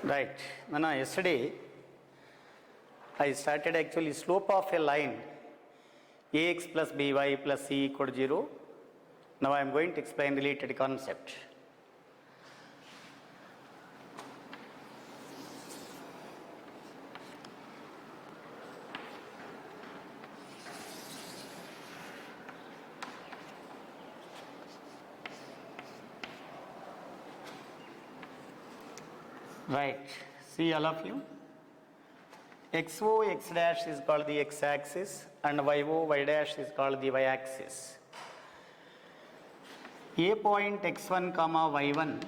Right. Nana, yesterday I started actually slope of a line ax plus by plus c equal to 0. Now I am going to explain related concept. Right. See all of you. XO x dash is called the x axis and YO y dash is called the y axis. A point x1 comma y1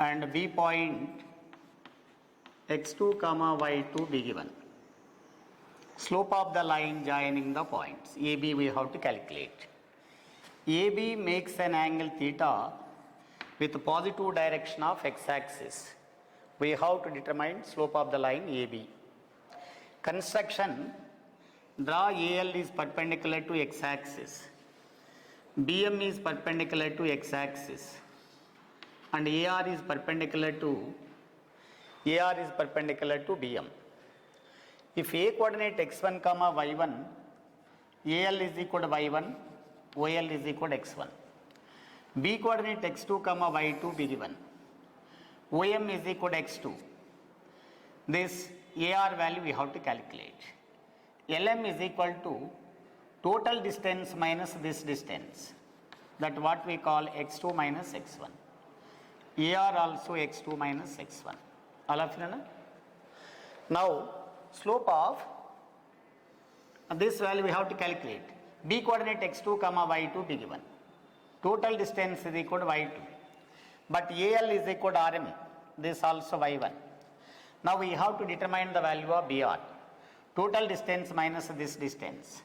and B point x2 comma y2 be given. Slope of the line joining the points AB we have to calculate. AB makes an angle theta with positive direction of x axis. We have to determine slope of the line AB. Construction, draw AL is perpendicular to x axis, BM is perpendicular to x axis and AR is perpendicular to BM. If A coordinate x1 comma y1, AL is equal to y1, OL is equal to x1. B coordinate x2 comma y2 be given. OM is equal to x2. This AR value we have to calculate. LM is equal to total distance minus this distance. That what we call x2 minus x1. AR also x2 minus x1. All of you know? Now slope of this value we have to calculate. B coordinate x2 comma y2 be given. Total distance is equal to y2. But AL is equal to RM, this also y1. Now we have to determine the value of BR. Total distance minus this distance,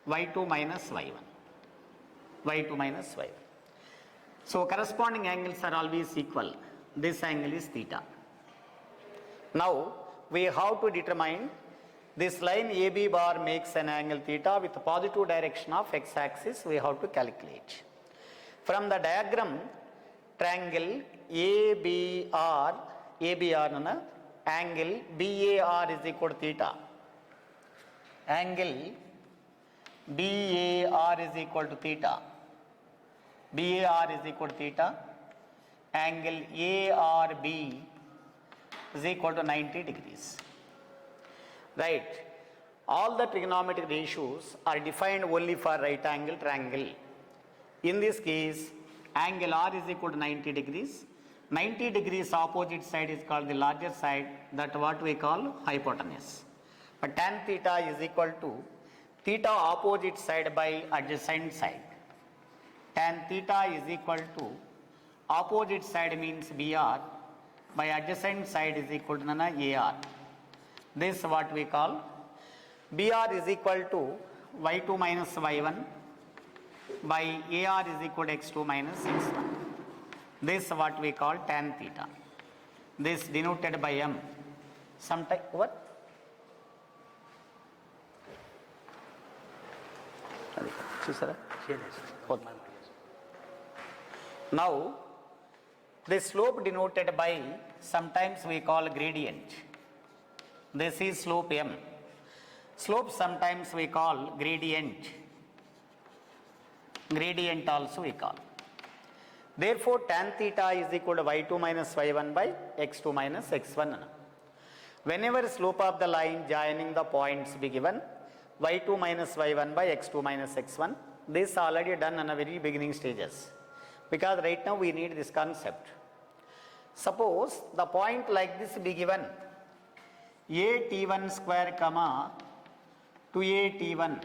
y2 minus y1. y2 minus y1. So corresponding angles are always equal. This angle is theta. Now we have to determine this line AB bar makes an angle theta with positive direction of x axis we have to calculate. From the diagram, triangle ABR angle BAR is equal to theta. Angle BAR is equal to theta. BAR is equal to theta. Angle ARB is equal to 90 degrees. Right. All the trigonometric ratios are defined only for right angle triangle. In this case, angle R is equal to 90 degrees. 90 degrees opposite side is called the larger side, that what we call hypotenuse. But tan theta is equal to theta opposite side by adjacent side. Tan theta is equal to opposite side means BR by adjacent side is equal to AR. This is what we call BR is equal to y2 minus y1 by AR is equal to x2 minus x1. This is what we call tan theta. This denoted by M. Sometime what? Now this slope denoted by sometimes we call gradient. This is slope M. Slope sometimes we call gradient. Gradient also we call. Therefore tan theta is equal to y2 minus y1 by x2 minus x1. Whenever slope of the line joining the points be given, y2 minus y1 by x2 minus x1. This already done in a very beginning stages. Because right now we need this concept. Suppose the point like this be given, a t1 square comma 2a t1,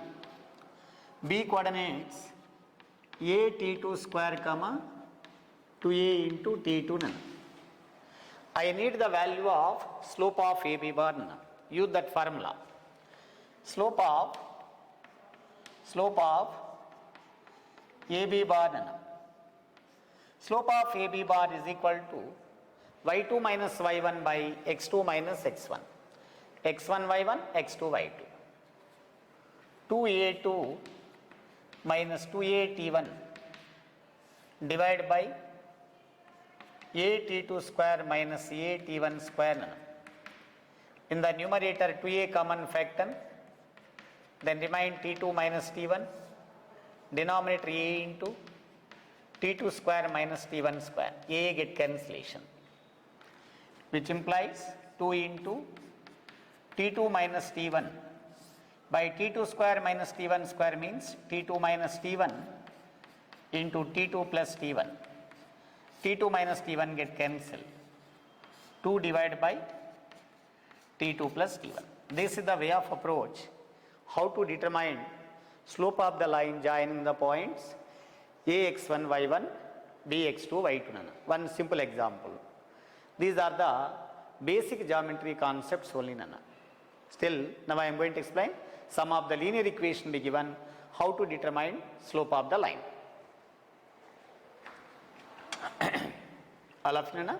b coordinates a t2 square comma 2a into t2. I need the value of slope of AB bar. Use that formula. Slope of AB bar. Slope of AB bar is equal to y2 minus y1 by x2 minus x1. x1 y1, x2 y2. 2a2 minus 2a t1 divided by a t2 square minus a t1 square. In the numerator 2a common factor, then remain t2 minus t1, denominator a into t2 square minus t1 square, a get cancellation, which implies 2 into t2 minus t1 by t2 square minus t1 square means t2 minus t1 into t2 plus t1. t2 minus t1 get cancelled. 2 divided by t2 plus t1. This is the way of approach how to determine slope of the line joining the points ax1 y1 bx2 y2. One simple example. These are the basic geometry concepts only. Still, now I am going to explain some of the linear equation be given how to determine slope of the line. All of you know?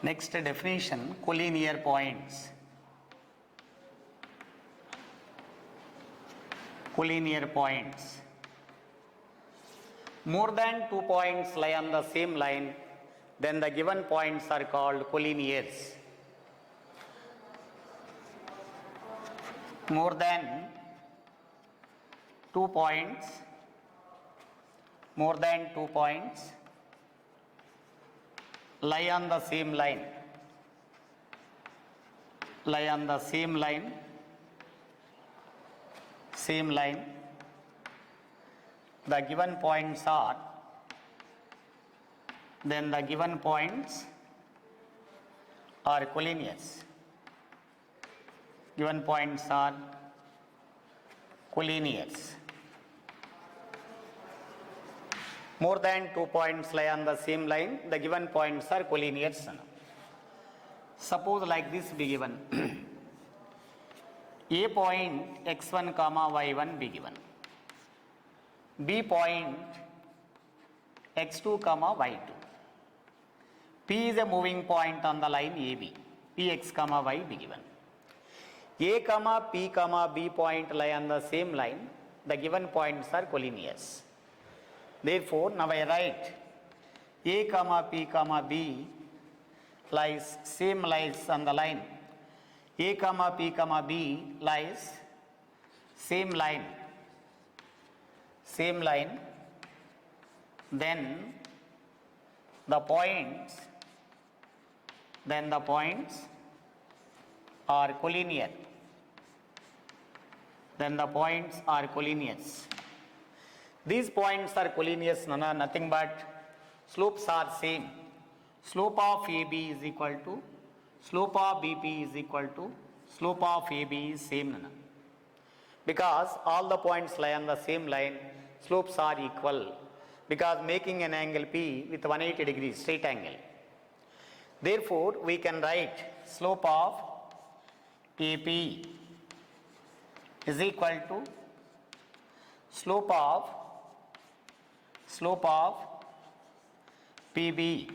Next definition, collinear points. Collinear points. More than 2 points lie on the same line, then the given points are called collinears. More than 2 points, more than 2 points lie on the same line, lie on the same line, the given points are, then the given points are collinears. Given points are collinears. More than 2 points lie on the same line, the given points are collinears. Suppose like this be given. A point x1 comma y1 be given. B point x2 comma y2. P is a moving point on the line AB. Px comma y be given. A comma P comma B point lie on the same line, the given points are collinears. Therefore, now I write A comma P comma B lies same lies on the line. A comma P comma B lies same line. Then the points are collinear. Then the points are collinears. These points are collinears, nothing but slopes are same. Slope of AB is equal to slope of BP is equal to slope of AB is same. Because all the points lie on the same line, slopes are equal. Because making an angle P with 180 degrees straight angle. Therefore, we can write slope of AP is equal to slope of PB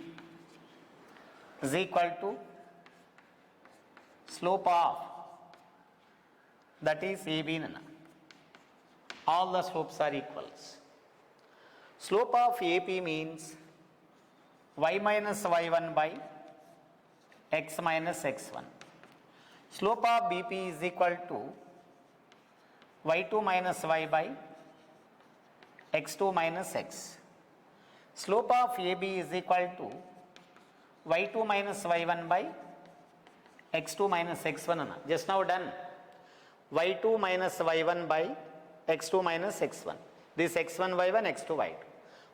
is equal to slope of, that is AB. All the slopes are equals. Slope of AP means y minus y1 by x minus x1. Slope of BP is equal to y2 minus y by x2 minus x. Slope of AB is equal to y2 minus y1 by x2 minus x1. Just now done. y2 minus y1 by x2 minus x1. This x1 y1, x2 y2.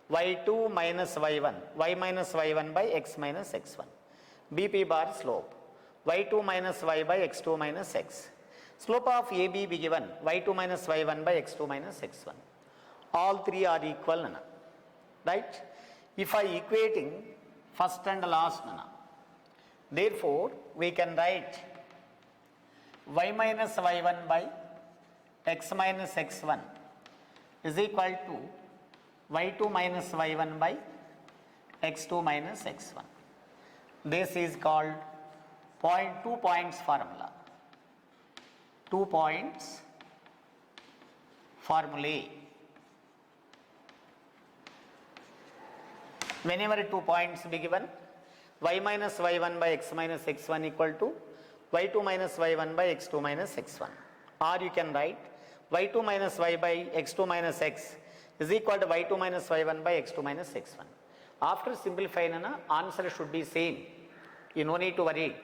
y2 minus y1, y minus y1 by x minus x1. BP bar slope. y2 minus y by x2 minus x. Slope of AB be given y2 minus y1 by x2 minus x1. All three are equal, right? If I equating first and last, therefore we can write y minus y1 by x minus x1 is equal to y2 minus y1 by x2 minus x1. This is called 2 points formula. 2 points formulae. Whenever 2 points be given, y minus y1 by x minus x1 equal to y2 minus y1 by x2 minus x1. Or you can write y2 minus y by x2 minus x is equal to y2 minus y1 by x2 minus x1. After simplifying, answer should be same. You no need to worry.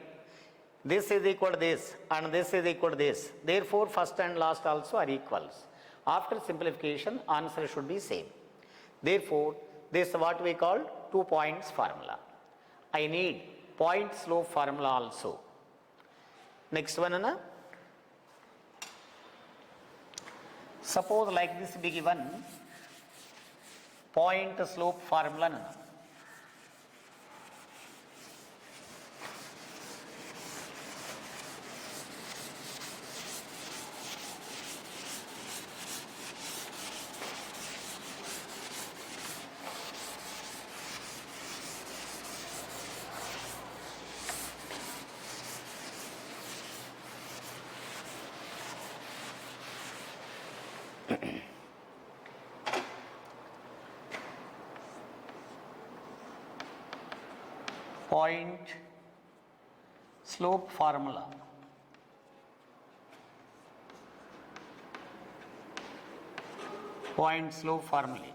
This is equal to this and this is equal to this. Therefore, first and last also are equals. After simplification, answer should be same. Therefore, this is what we call 2 points formula. I need point slope formula also. Next one, suppose like this be given point slope formula. Point slope formula. Point slope formula.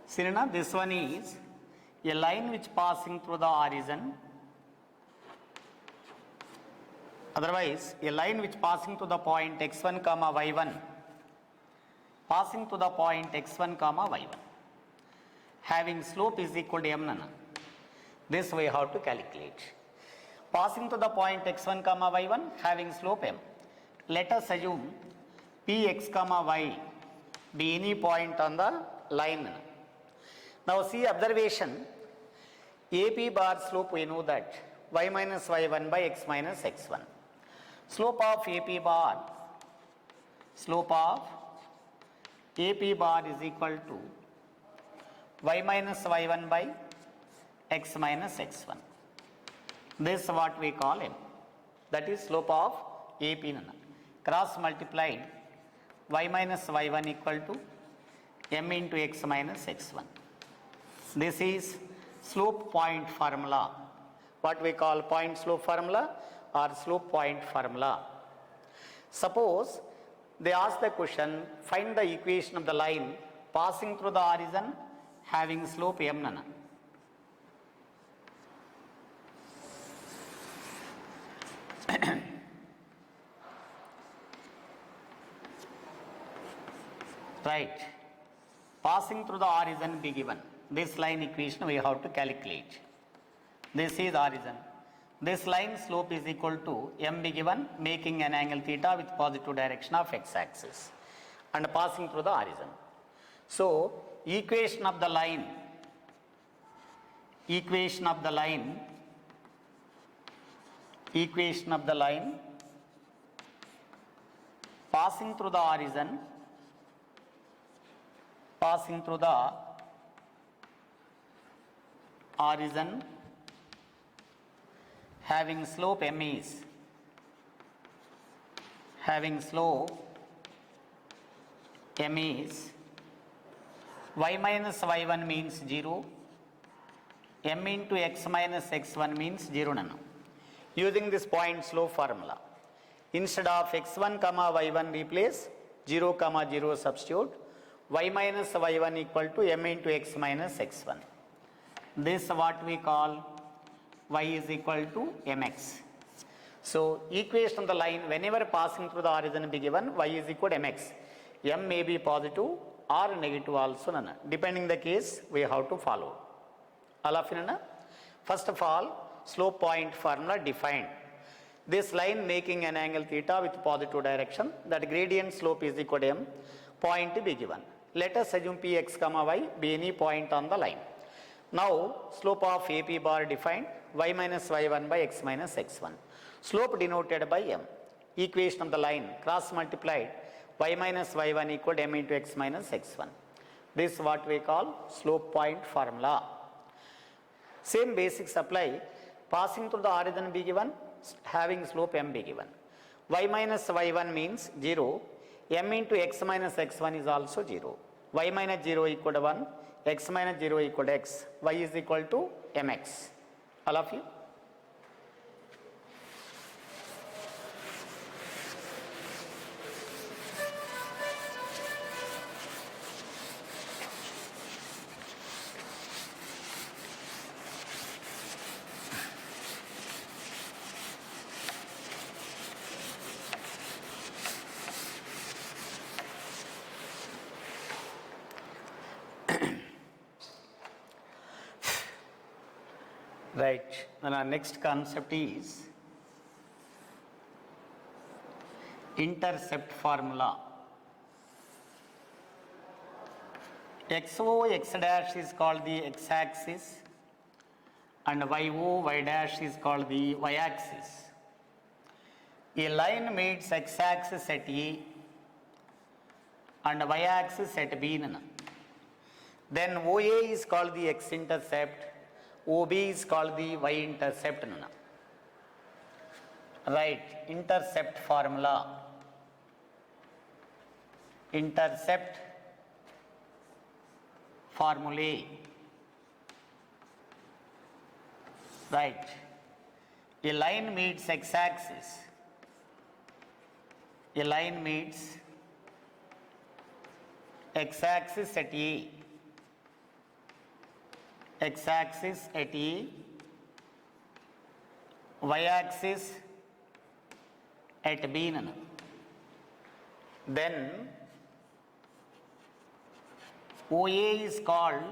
See, this one is a line which passing through the origin. Otherwise, a line which passing to the point x1 comma y1, passing to the point x1 comma y1, having slope is equal to m. This we have to calculate. Passing to the point x1 comma y1 having slope m. Let us assume px comma y be any point on the line. Now see observation, AP bar slope we know that y minus y1 by x minus x1. Slope of AP bar is equal to y minus y1 by x minus x1. This is what we call m. That is slope of AP. Cross multiplied y minus y1 equal to m into x minus x1. This is slope point formula. What we call point slope formula or slope point formula. Suppose they ask the question, find the equation of the line passing through the origin having slope m. Right. Passing through the origin be given. This line equation we have to calculate. This is origin. This line slope is equal to m be given, making an angle theta with positive direction of x-axis and passing through the origin. So, equation of the line passing through the origin having slope m is y minus y1 means 0, m into x minus x1 means 0 nano. Using this point slope formula, instead of x1 comma y1 replace 0 comma 0 substitute, y minus y1 equal to m into x minus x1. This is what we call y is equal to mx. So, equation of the line whenever passing through the origin be given, y is equal to mx. M may be positive or negative also, depending the case we have to follow. All of you know? First of all, slope point formula defined. This line making an angle theta with positive direction, that gradient slope is equal to m, point be given. Let us assume px comma y be any point on the line. Now slope of AP bar defined y minus y1 by x minus x1. Slope denoted by m. Equation of the line cross multiplied y minus y1 equal to m into x minus x1. This is what we call slope point formula. Same basics apply. Passing through the origin be given, having slope m be given. Y minus y1 means 0, m into x minus x1 is also 0. Y minus 0 equal to 1, x minus 0 equal to x, y is equal to mx. All of you? Right. Then our next concept is intercept formula. XO x dash is called the x-axis and YO y dash is called the y-axis. A line meets x-axis at A and y-axis at B. Then OA is called the x-intercept, OB is called the y-intercept. Right, intercept formula. Intercept formulae. Right, a line meets x-axis. A line meets x-axis at A, x-axis at A, y-axis at B. Then OA is called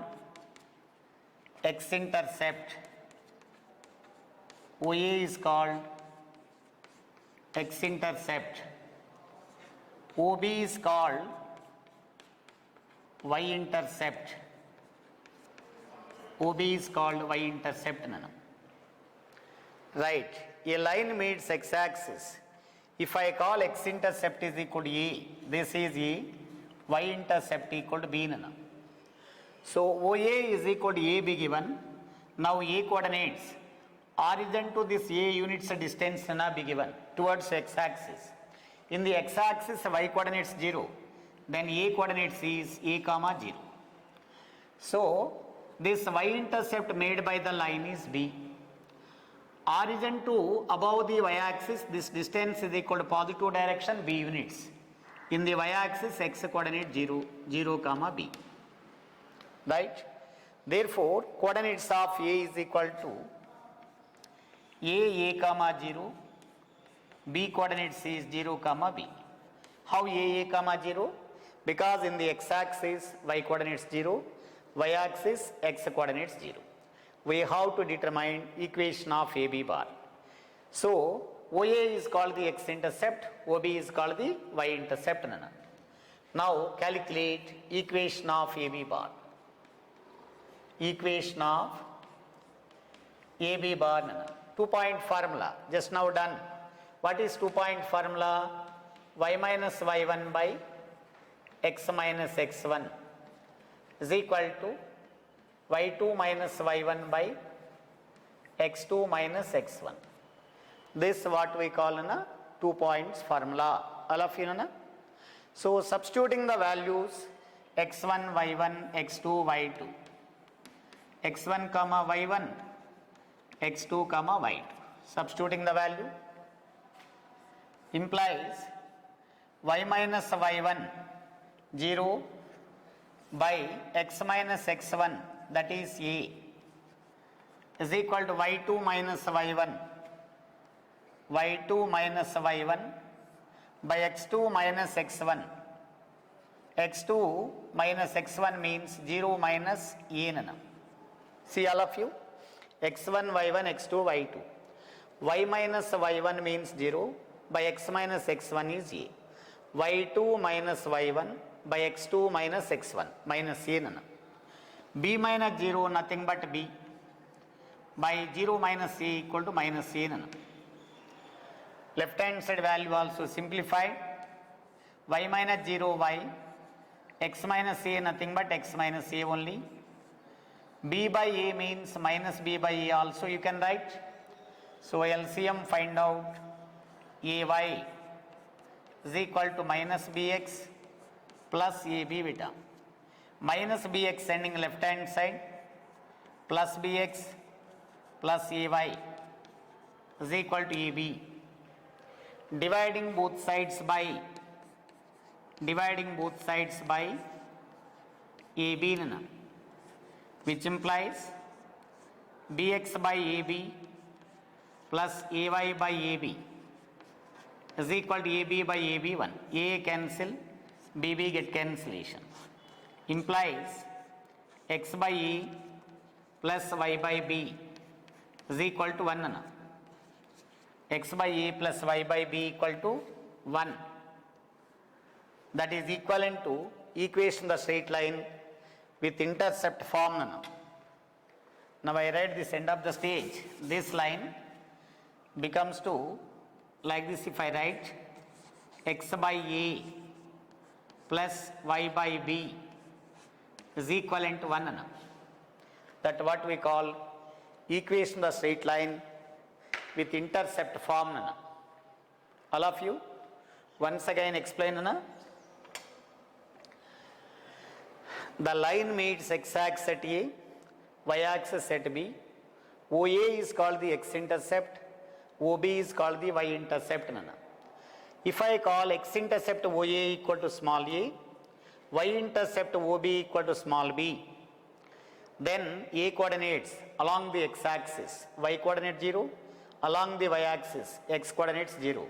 x-intercept, OA is called x-intercept, OB is called y-intercept, OB is called y-intercept. Right, a line meets x-axis. If I call x-intercept is equal to A, this is A, y-intercept equal to B. So OA is equal to A be given. Now A coordinates, origin to this A units distance be given towards x-axis. In the x-axis y coordinates 0, then A coordinates is A comma 0. So this y-intercept made by the line is B. Origin to above the y-axis, this distance is equal to positive direction B units. In the y-axis x coordinate 0, 0 comma B. Right? Therefore, coordinates of A is equal to A comma 0, B coordinates is 0 comma B. How A comma 0? Because in the x-axis y coordinates 0, y-axis x coordinates 0. We have to determine equation of AB bar. So OA is called the x-intercept, OB is called the y-intercept. Now calculate equation of AB bar. Equation of AB bar. 2-point formula just now done. What is 2-point formula? Y minus y1 by x minus x1 is equal to y2 minus y1 by x2 minus x1. This is what we call a 2 points formula. All of you know. So substituting the values x1 y1 x2 y2, x1 comma y1 x2 comma y2, substituting the value implies y minus y1 0 by x minus x1, that is A, is equal to y2 minus y1, y2 minus y1 by x2 minus x1. x2 minus x1 means 0 minus A. See all of you, x1 y1 x2 y2. Y minus y1 means 0 by x minus x1 is A. y2 minus y1 by x2 minus x1 minus A. b minus 0 nothing but b by 0 minus a equal to minus a nana. Left hand side value also simplified, y minus 0 y, x minus a nothing but x minus a only, b by a means minus b by a also you can write. So LCM find out ay is equal to minus bx plus ab beta. Minus bx sending left hand side, plus bx plus ay is equal to ab. Dividing both sides by ab nana, which implies bx by ab plus ay by ab is equal to ab by ab1. A cancel, bb get cancellation. Implies x by a plus y by b is equal to 1 nana. X by a plus y by b equal to 1. That is equivalent to equation the straight line with intercept form nana. Now I write this end of the stage. This line becomes to like this. If I write x by a plus y by b is equivalent to 1 nana. That what we call equation the straight line with intercept form nana. All of you once again explain nana. The line meets x axis at a, y axis at b. OA is called the x-intercept, OB is called the y-intercept nana. If I call x-intercept OA equal to small a, y-intercept OB equal to small b, then a coordinates along the x-axis, y coordinate 0, along the y-axis, x coordinates 0.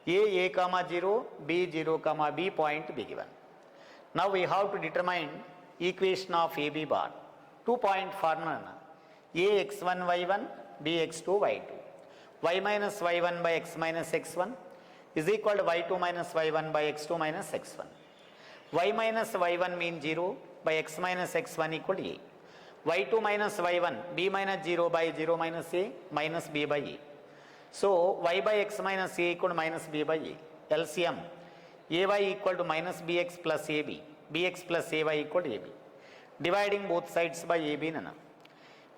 A comma 0, b 0 comma b point be given. Now we have to determine equation of AB bar. 2-point formula. A x1 y1, b x2 y2. Y minus y1 by x minus x1 is equal to y2 minus y1 by x2 minus x1. Y minus y1 means 0 by x minus x1 equal to a. Y2 minus y1, b minus 0 by 0 minus a minus b by a. So y by x minus a equal to minus b by a. LCM ay equal to minus bx plus ab, bx plus ay equal to ab. Dividing both sides by ab nana.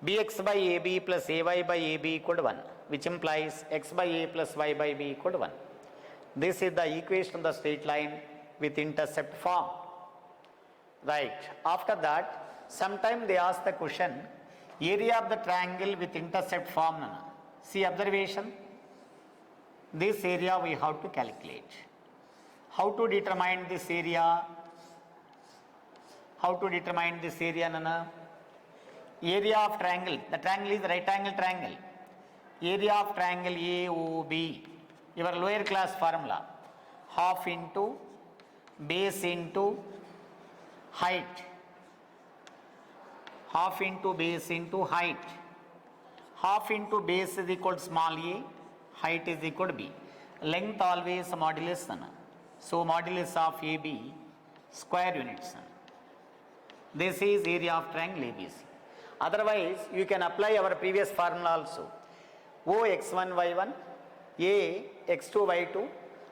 Bx by ab plus ay by ab equal to 1, which implies x by a plus y by b equal to 1. This is the equation of the straight line with intercept form. Right. After that, sometime they ask the question, area of the triangle with intercept form nana. See observation. This area we have to calculate. How to determine this area? How to determine this area nana? Area of triangle. The triangle is right angle triangle. Area of triangle AOB. Your lower class formula. Half into base into height. Half into base into height. Half into base is equal to small a. Height is equal to b. Length always modulus nana. So modulus of AB square units nana. This is area of triangle ABC. Otherwise, you can apply our previous formula also. O x1 y1, A x2 y2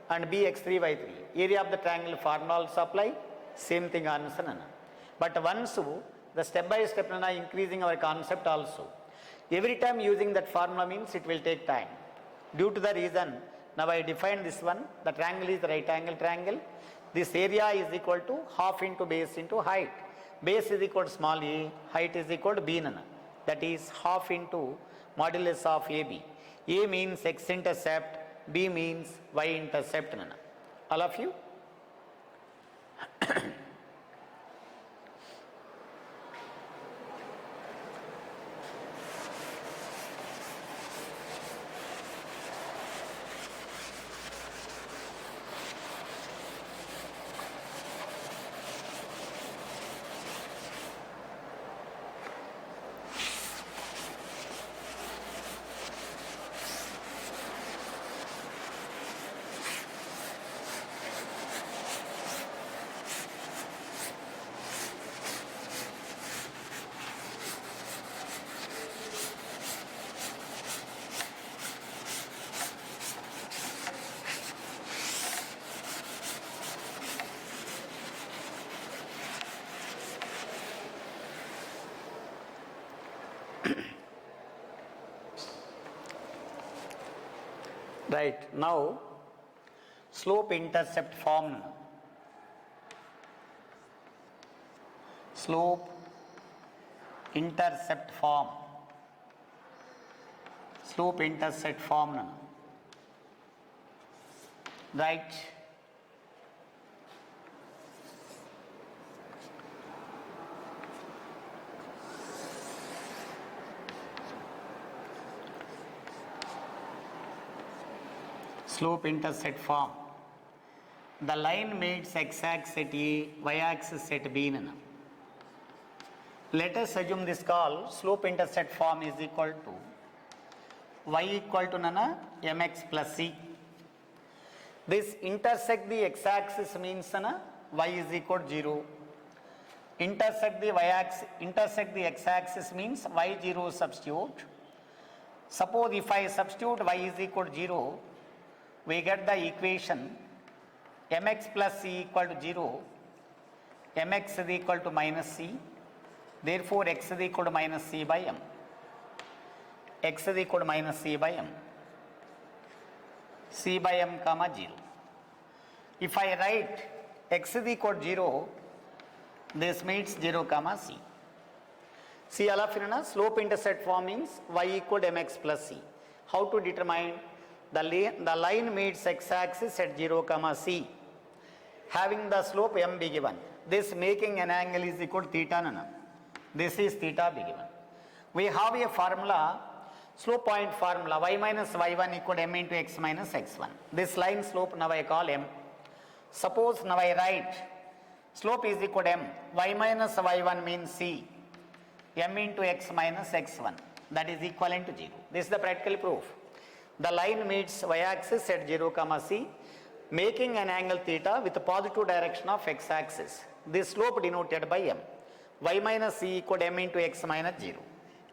and B x3 y3. Area of the triangle formula also apply. Same thing answer nana. But once the step by step nana increasing our concept also. Every time using that formula means it will take time. Due to the reason, now I define this one. The triangle is the right angle triangle. This area is equal to half into base into height. Base is equal to small a, height is equal to b nana. That is half into modulus of AB. A means x-intercept, B means y-intercept nana. All of you? Right. Now slope intercept form. Slope intercept form. Slope intercept form. Right. Slope intercept form. The line meets x-axis at A, y-axis at B. Let us assume this call slope intercept form is equal to y equal to mx plus c. This intersect the x-axis means y is equal to 0. Intersect the y-axis, intersect the x-axis means y0 substitute. Suppose if I substitute y is equal to 0, we get the equation mx plus c equal to 0, mx is equal to minus c, therefore x is equal to minus c by m, x is equal to minus c by m, c by m comma 0. If I write x is equal to 0, this means 0 comma c. See, slope intercept form means y equal to mx plus c. How to determine? The line meets x-axis at 0 comma c, having the slope m be given. This making an angle is equal to theta. This is theta be given. We have a formula, slope point formula, y minus y1 equal to m into x minus x1. This line slope now I call m. Suppose now I write slope is equal to m, y minus y1 means c, m into x minus x1, that is equivalent to 0. This is the practical proof. The line meets y-axis at 0 comma c, making an angle theta with the positive direction of x-axis. This slope denoted by m. Y minus c equal to m into x minus 0.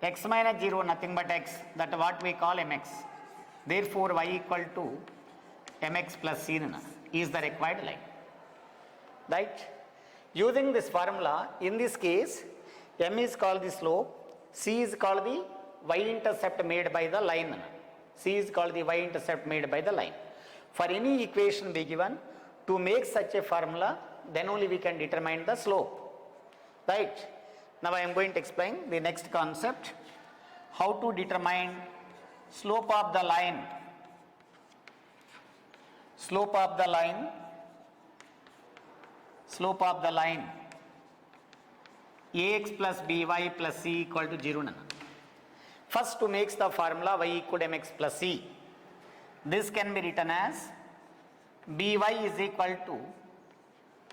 X minus 0 nothing but x, that what we call mx. Therefore y equal to mx plus c is the required line. Right? Using this formula, in this case, m is called the slope, c is called the y-intercept made by the line. C is called the y-intercept made by the line. For any equation be given, to make such a formula, then only we can determine the slope. Right? Now I am going to explain the next concept, how to determine slope of the line. Slope of the line. Slope of the line ax plus by plus c equal to 0. First, to make the formula y equal to mx plus c, this can be written as by is equal to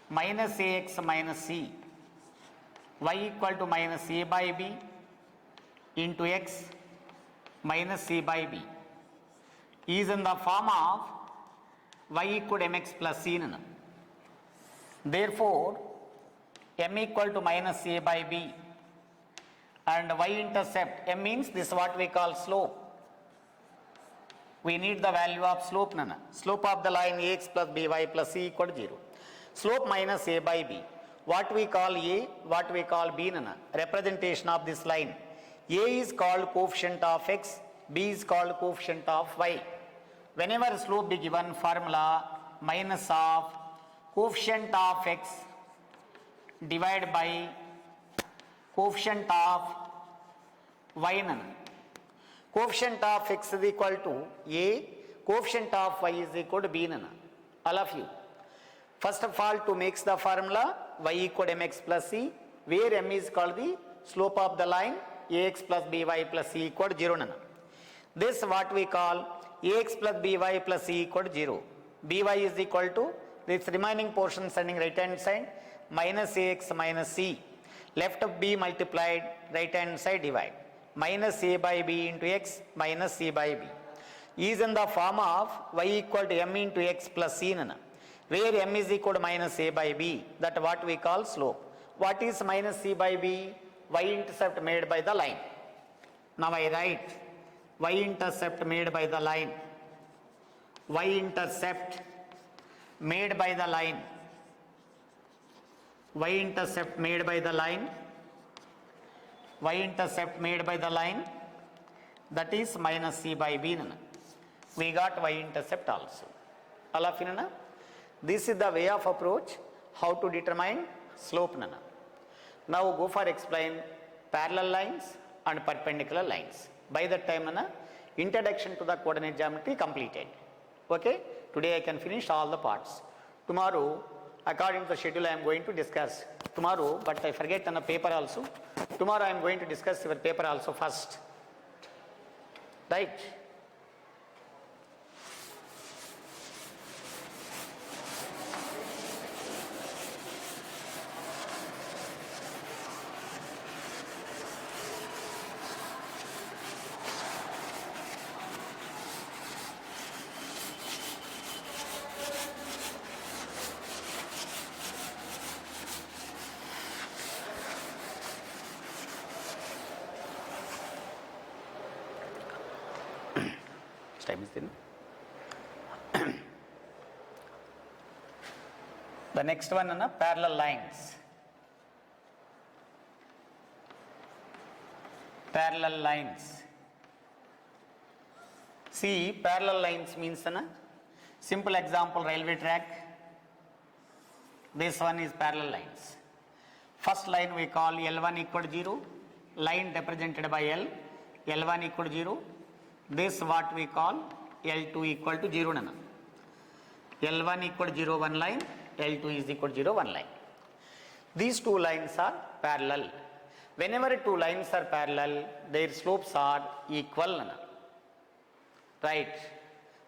minus ax minus c, y equal to minus a by b into x minus c by b is in the form of y equal to mx plus c. Therefore, m equal to minus a by b and y-intercept, m means this is what we call slope. We need the value of slope. Slope of the line ax plus by plus c equal to 0. Slope minus a by b. What we call a, what we call b. Representation of this line. A is called coefficient of x, b is called coefficient of y. Whenever slope be given, formula minus of coefficient of x divided by coefficient of y. Coefficient of x is equal to a, coefficient of y is equal to b. All of you. First of all, to make the formula y equal to mx plus c, where m is called the slope of the line ax plus by plus c equal to 0. This what we call ax plus by plus c equal to 0. By is equal to this remaining portion sending right hand side minus ax minus c. Left of b multiplied, right hand side divide. Minus a by b into x minus c by b is in the form of y equal to m into x plus c. Where m is equal to minus a by b, that what we call slope. What is minus c by b? Y-intercept made by the line. Now I write y-intercept made by the line. Y-intercept made by the line. Y-intercept made by the line. Y-intercept made by the line, that is minus c by b. we got y-intercept also. Alla finna, this is the way of approach how to determine slope nana. Now go for explain parallel lines and perpendicular lines. By that time nana, introduction to the coordinate geometry completed. Okay, today I can finish all the parts. Tomorrow, according to the schedule, I am going to discuss tomorrow, but I forget on a paper also. Tomorrow I am going to discuss your paper also first. Right? Time is in. The next one is parallel lines. Parallel lines. See, parallel lines means simple example, railway track. This one is parallel lines. First line we call L1 equal to 0. Line represented by L. L1 equal to 0. This what we call L2 equal to 0 nana. L1 equal to 0 one line, L2 is equal to 0 one line. These two lines are parallel. Whenever two lines are parallel, their slopes are equal nana. Right?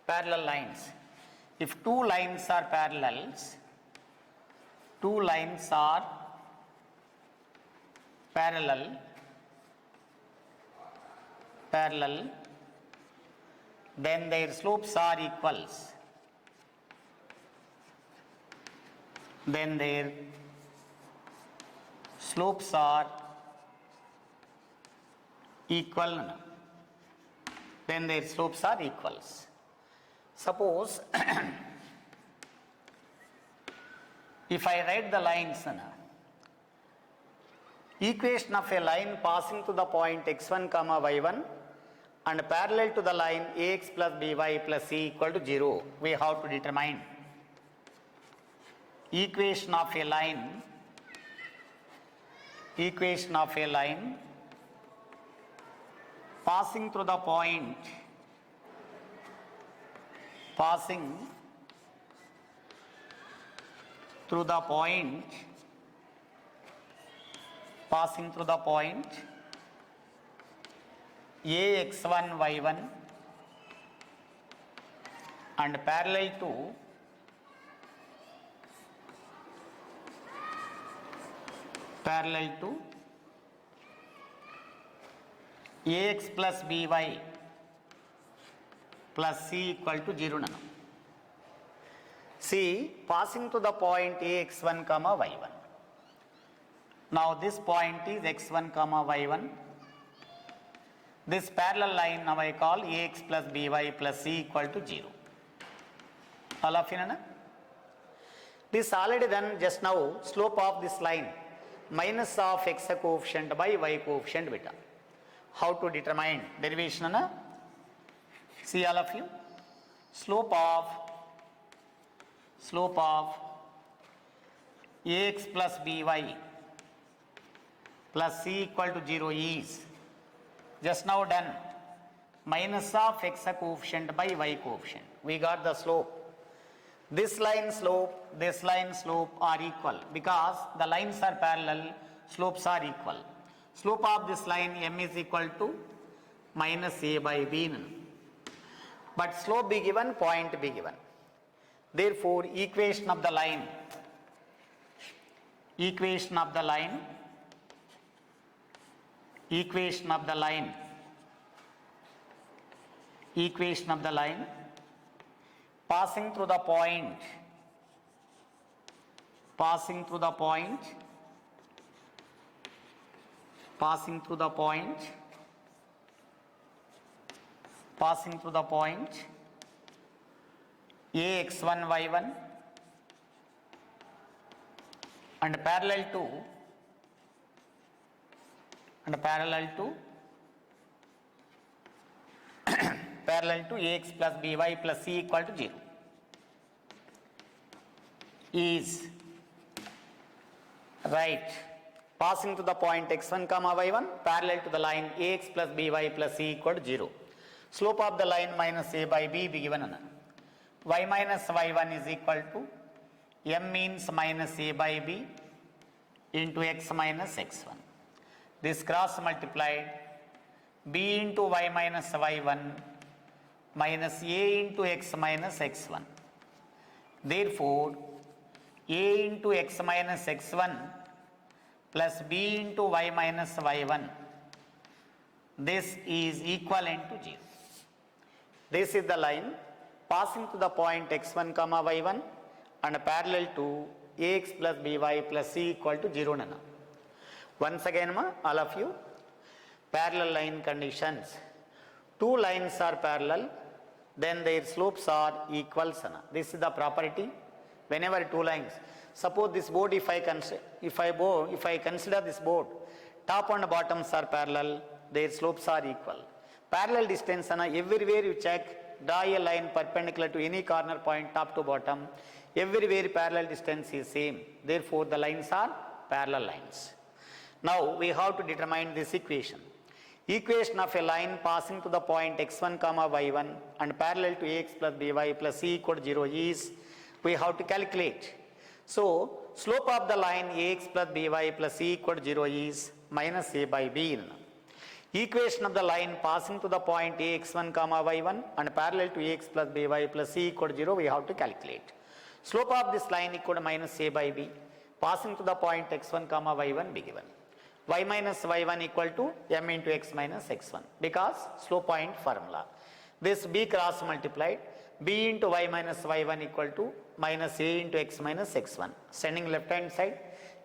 Parallel lines. If two lines are parallels, two lines are parallel, then their slopes are equals. Then their slopes are equal. Then their slopes are equals. Suppose if I write the lines, equation of a line passing to the point x1 comma y1 and parallel to the line ax plus by plus c equal to 0, we have to determine equation of a line passing through the point ax1 y1 and parallel to ax plus by plus c equal to 0 nana. See, passing to the point ax1 comma y1. Now this point is x1 comma y1. This parallel line now I call ax plus by plus c equal to 0. All of you know? This already done just now. Slope of this line minus of x coefficient by y coefficient beta. How to determine derivation? See all of you. Slope of ax plus by plus c equal to 0 is just now done minus of x coefficient by y coefficient. We got the slope. This line slope are equal because the lines are parallel, slopes are equal. Slope of this line m is equal to minus a by b. But slope be given, point be given. Therefore, equation of the line passing through the point ax1 y1 and parallel to parallel to ax plus by plus c equal to 0 is right passing to the point x1 comma y1 parallel to the line ax plus by plus c equal to 0. Slope of the line minus a by b be given on y minus y1 is equal to m means minus a by b into x minus x1. This cross multiplied b into y minus y1 minus a into x minus x1. Therefore, a into x minus x1 plus b into y minus y1, this is equivalent to 0. This is the line passing to the point x1 comma y1 and parallel to ax plus by plus c equal to 0 nana. Once again all of you, parallel line conditions. Two lines are parallel, then their slopes are equal sana. This is the property whenever two lines. Suppose this board, if I consider this board, top and bottoms are parallel, their slopes are equal. Parallel distance everywhere you check, draw a line perpendicular to any corner point top to bottom, everywhere parallel distance is same. Therefore, the lines are parallel lines. Now we have to determine this equation. Equation of a line passing to the point x1 comma y1 and parallel to ax plus by plus c equal to 0 is, we have to calculate. So slope of the line ax plus by plus c equal to 0 is minus a by b. Equation of the line passing to the point ax1 comma y1 and parallel to ax plus by plus c equal to 0 we have to calculate. Slope of this line equal to minus a by b passing to the point x1 comma y1 be given. Y minus y1 equal to m into x minus x1 because slope point formula. This b cross multiplied, b into y minus y1 equal to minus a into x minus x1. Sending left hand side,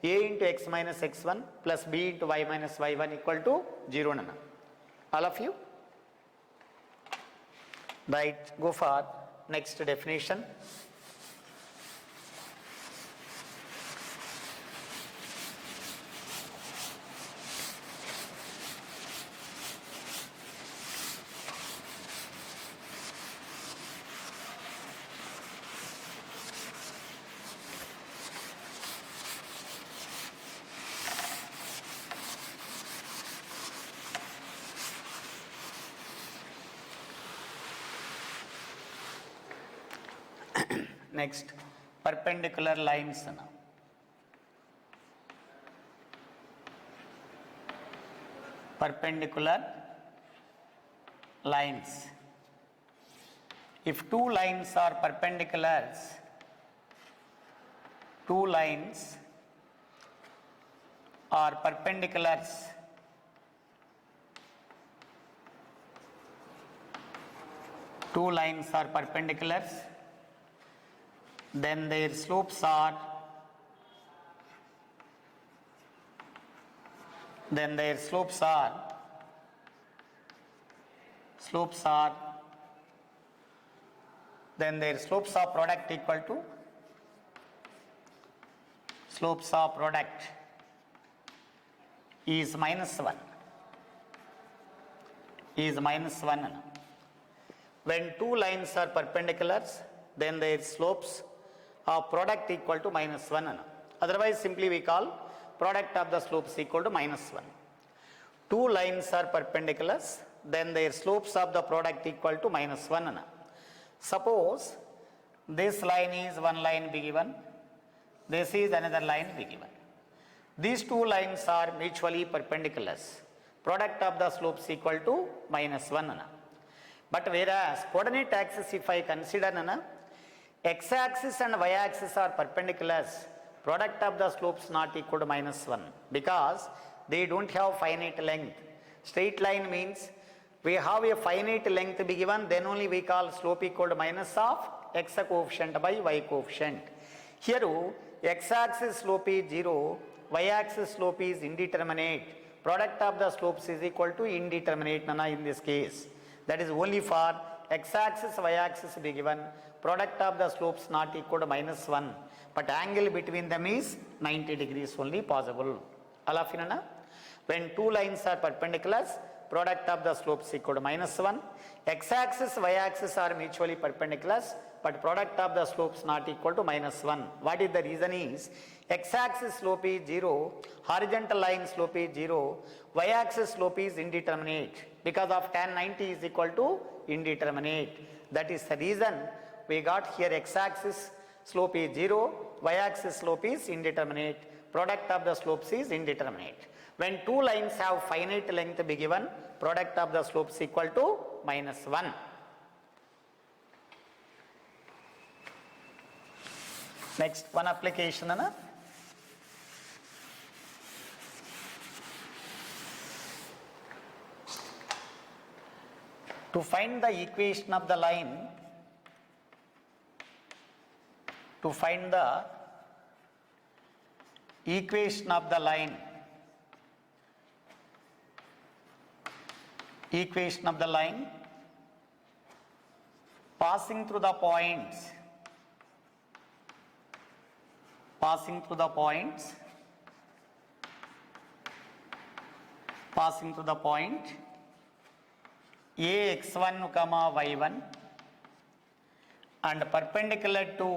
a into x minus x1 plus b into y minus y1 equal to 0 nana. All of you? Right, go for next definition. Next, perpendicular lines now. Perpendicular lines. If two lines are perpendiculars, two lines are perpendiculars, two lines are perpendiculars, then their slopes are then their slopes are product equal to slopes of product is minus 1 when two lines are perpendiculars, then their slopes of product equal to minus 1. Otherwise, simply we call product of the slopes equal to minus 1. Two lines are perpendiculars, then their slopes of the product equal to minus 1. Suppose this line is one line be given, this is another line be given. These two lines are mutually perpendiculars. Product of the slopes equal to minus 1. But whereas coordinate axis if I consider x-axis and y-axis are perpendiculars, product of the slopes not equal to minus 1 because they don't have finite length. Straight line means we have a finite length be given, then only we call slope equal to minus of x coefficient by y coefficient. Here x-axis slope is 0, y-axis slope is indeterminate. Product of the slopes is equal to indeterminate in this case. That is only for x-axis, y-axis be given, product of the slopes not equal to minus 1, but angle between them is 90 degrees only possible. All of you know? When two lines are perpendiculars, product of the slopes equal to -1. X-axis, y-axis are mutually perpendicular, but product of the slopes not equal to -1. What is the reason is, x-axis slope is 0, horizontal line slope is 0, y-axis slope is indeterminate because of tan 90 is equal to indeterminate. That is the reason we got here x-axis slope is 0, y-axis slope is indeterminate, product of the slopes is indeterminate. When two lines have finite length be given, product of the slopes equal to -1. Next one application ana. To find the equation of the line, to find the equation of the line, equation of the line passing through the points, passing through the points, passing through the point ax1 comma y1 and perpendicular to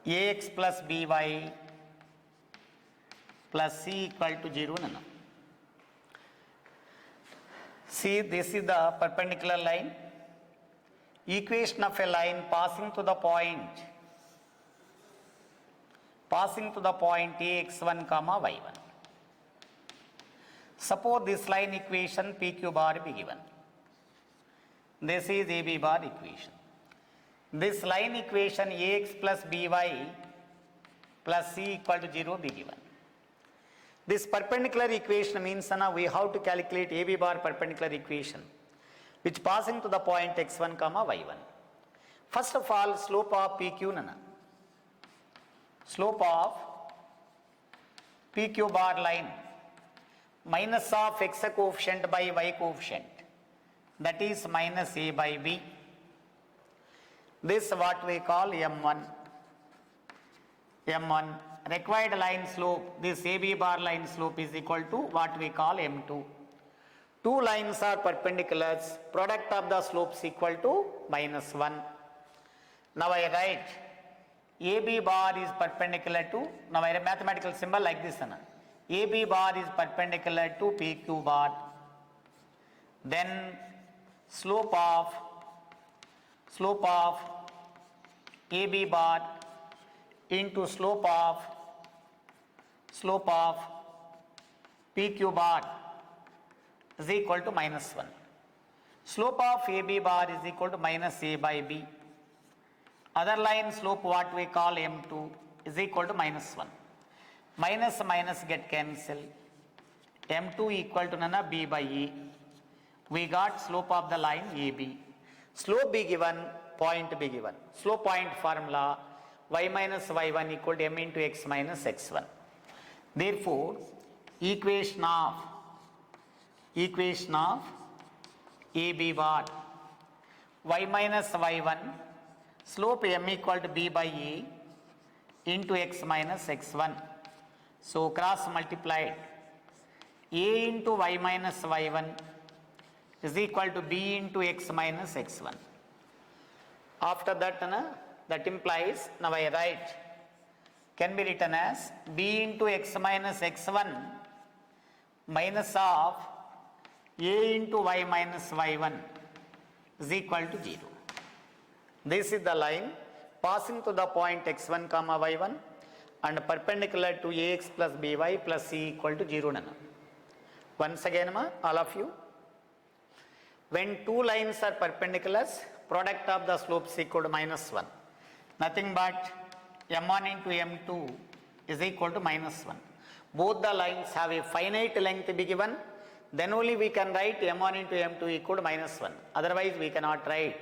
ax plus by plus c equal to 0 nana. See, this is the perpendicular line. Equation of a line passing to the point ax1 comma y1. Suppose this line equation PQ bar be given. This is AB bar equation. This line equation ax plus by plus c equal to 0 be given. This perpendicular equation means we have to calculate AB bar perpendicular equation which passing to the point x1 comma y1. First of all, slope of PQ nana. Slope of PQ bar line minus of x coefficient by y coefficient, that is minus a by b. This what we call M1. Required line slope, this AB bar line slope is equal to what we call M2. Two lines are perpendicular, product of the slopes equal to -1. Now I write AB bar is perpendicular to, now I write mathematical symbol like this. AB bar is perpendicular to PQ bar. Then slope of AB bar into slope of PQ bar is equal to -1. Slope of AB bar is equal to minus a by b. Other line slope what we call M2 is equal to -1. Minus get cancelled. M2 equal to nana b by a. We got slope of the line AB. Slope be given, point be given. Slope point formula y minus y1 equal to m into x minus x1. Therefore, equation of AB bar y minus y1, slope m equal to b by a into x minus x1. So cross multiplied, a into y minus y1 is equal to b into x minus x1. After that, that implies, now I write, can be written as b into x minus x1 minus of a into y minus y1 is equal to 0. This is the line passing to the point x1 comma y1 and perpendicular to ax plus by plus c equal to 0 nana. Once again, all of you, when two lines are perpendicular, product of the slopes equal to -1. Nothing but m1 into m2 is equal to -1. Both the lines have a finite length be given, then only we can write m1 into m2 equal to -1. Otherwise we cannot write.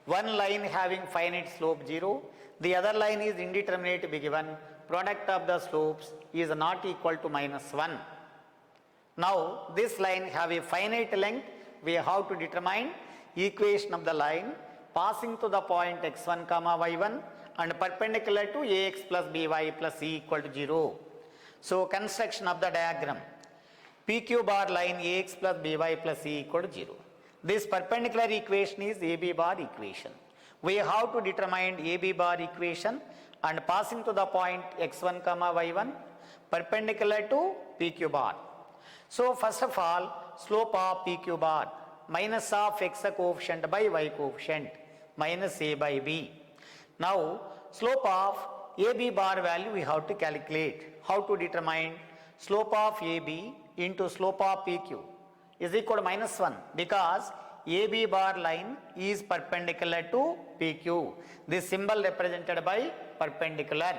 One line having finite slope 0, the other line is indeterminate be given, product of the slopes is not equal to -1. Now this line have a finite length, we have to determine equation of the line passing to the point x1 comma y1 and perpendicular to ax plus by plus c equal to 0. So construction of the diagram, PQ bar line ax plus by plus c equal to 0. This perpendicular equation is AB bar equation. We have to determine AB bar equation and passing to the point x1 comma y1 perpendicular to PQ bar. So first of all, slope of PQ bar minus of x coefficient by y coefficient minus a by b. Now slope of AB bar value we have to calculate. How to determine slope of AB into slope of PQ is equal to minus 1 because AB bar line is perpendicular to PQ. This symbol represented by perpendicular.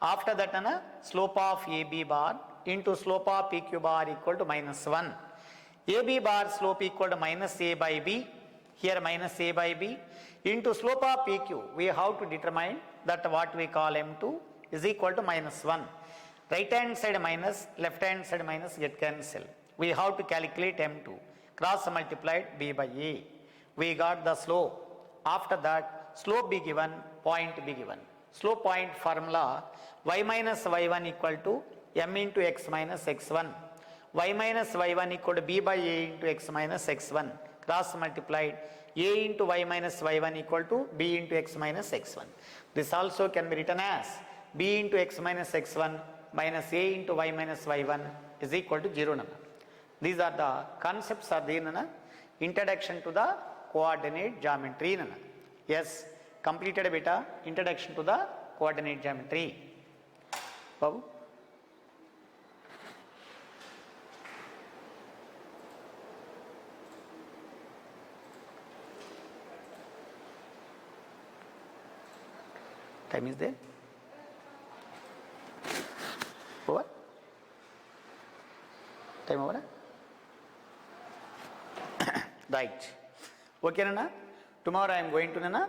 After that, slope of AB bar into slope of PQ bar equal to minus 1. AB bar slope equal to minus a by b. Here minus a by b into slope of PQ. We have to determine that what we call M2 is equal to minus 1. Right hand side minus, left hand side minus get cancel. We have to calculate M2. Cross multiplied b by a. We got the slope. After that, slope be given, point be given. Slope point formula y minus y1 equal to m into x minus x1. Y minus y1 equal to b by a into x minus x1. Cross multiplied a into y minus y1 equal to b into x minus x1. This also can be written as b into x minus x1 minus a into y minus y1 is equal to 0. These are the concepts are the introduction to the coordinate geometry. Yes, completed beta introduction to the coordinate geometry. Babu? Time is there? Over? Time over? Right. Okay, Nana? Tomorrow I am going to Nana.